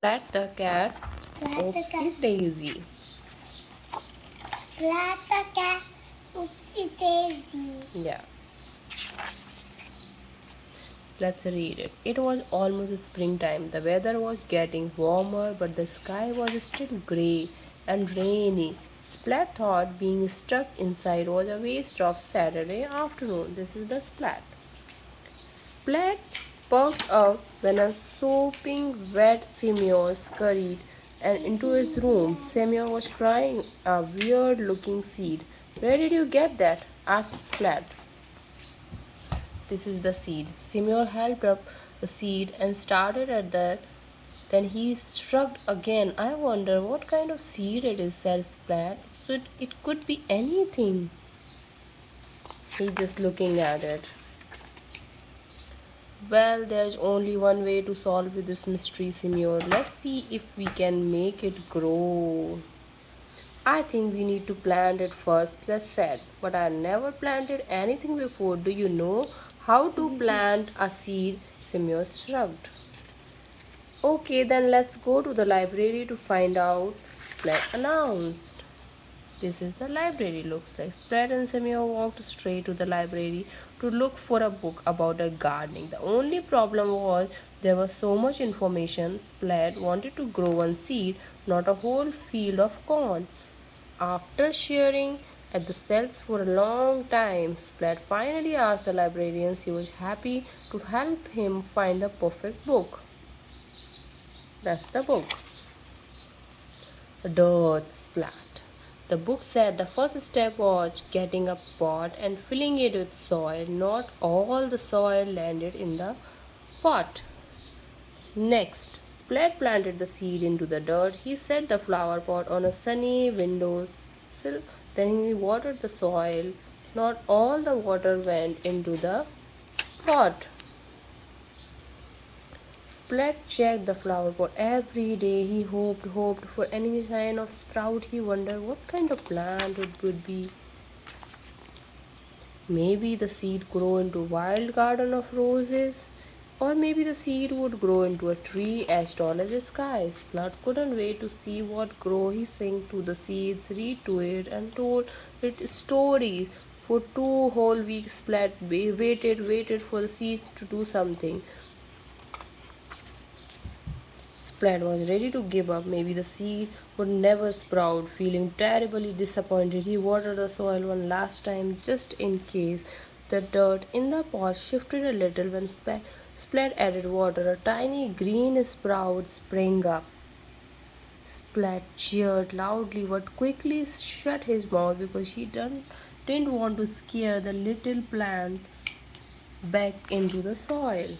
Splat the cat, Splat the oopsie cat. daisy. Splat the cat. Oopsie daisy. Yeah, let's read it. It was almost springtime. The weather was getting warmer, but the sky was still grey and rainy. Splat thought being stuck inside was a waste of Saturday afternoon. This is the Splat. Splat perked up when a sopping wet Simeon scurried and into his room. Simeon was crying a weird looking seed. Where did you get that? Asked Splat. This is the seed. Simeon held up the seed and started at that. Then he shrugged again. I wonder what kind of seed it is, said Splat. So it could be anything. He's just looking at it. Well, there's only one way to solve this mystery, Simeon. Let's see if we can make it grow. I think we need to plant it first, let's said. But I never planted anything before. Do you know how to plant a seed? Simeon shrugged. Okay, then let's go to the library to find out, Splat announced. This is the library looks like. Splat and Samuel walked straight to the library to look for a book about a gardening. The only problem was there was so much information. Splat wanted to grow one seed, not a whole field of corn. After staring at the cells for a long time, Splat finally asked the librarian he was happy to help him find the perfect book. That's the book. Dirt Splat. The book said the first step was getting a pot and filling it with soil. Not all the soil landed in the pot. Next, Splat planted the seed into the dirt. He set the flower pot on a sunny windowsill. Then he watered the soil. Not all the water went into the pot. Splat checked the flower pot every day. He hoped for any sign of sprout. He wondered what kind of plant it would be. Maybe the seed grow into wild garden of roses, or maybe the seed would grow into a tree as tall as the sky. Splat couldn't wait to see what grow. He sang to the seeds, read to it, and told it stories. For 2 whole weeks, Splat waited for the seeds to do something. Splat was ready to give up. Maybe the seed would never sprout. Feeling terribly disappointed, he watered the soil one last time just in case. The dirt in the pot shifted a little when Splat added water. A tiny green sprout sprang up. Splat cheered loudly but quickly shut his mouth because he didn't want to scare the little plant back into the soil.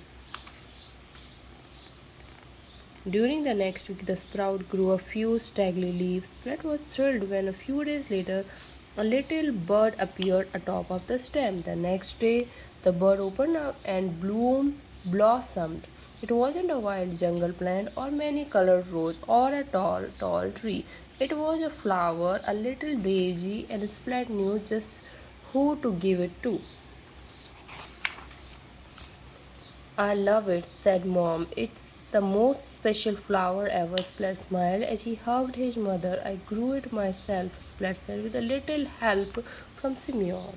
During the next week, the sprout grew a few straggly leaves. Splat was thrilled when a few days later a little bird appeared atop of the stem. The next day, the bird opened up and blossomed. It wasn't a wild jungle plant or many colored rose or a tall tree. It was a flower, a little daisy, and Splat knew just who to give it to. I love it, said Mom. It's the most special flower ever. Splat smiled as he hugged his mother. I grew it myself, Splat said, with a little help from Simeon.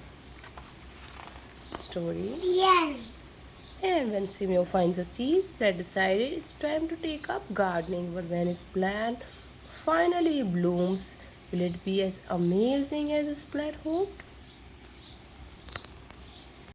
Story. Yeah. And when Simeon finds a seed, Splat decided it's time to take up gardening. But when his plant finally blooms, will it be as amazing as Splat hoped?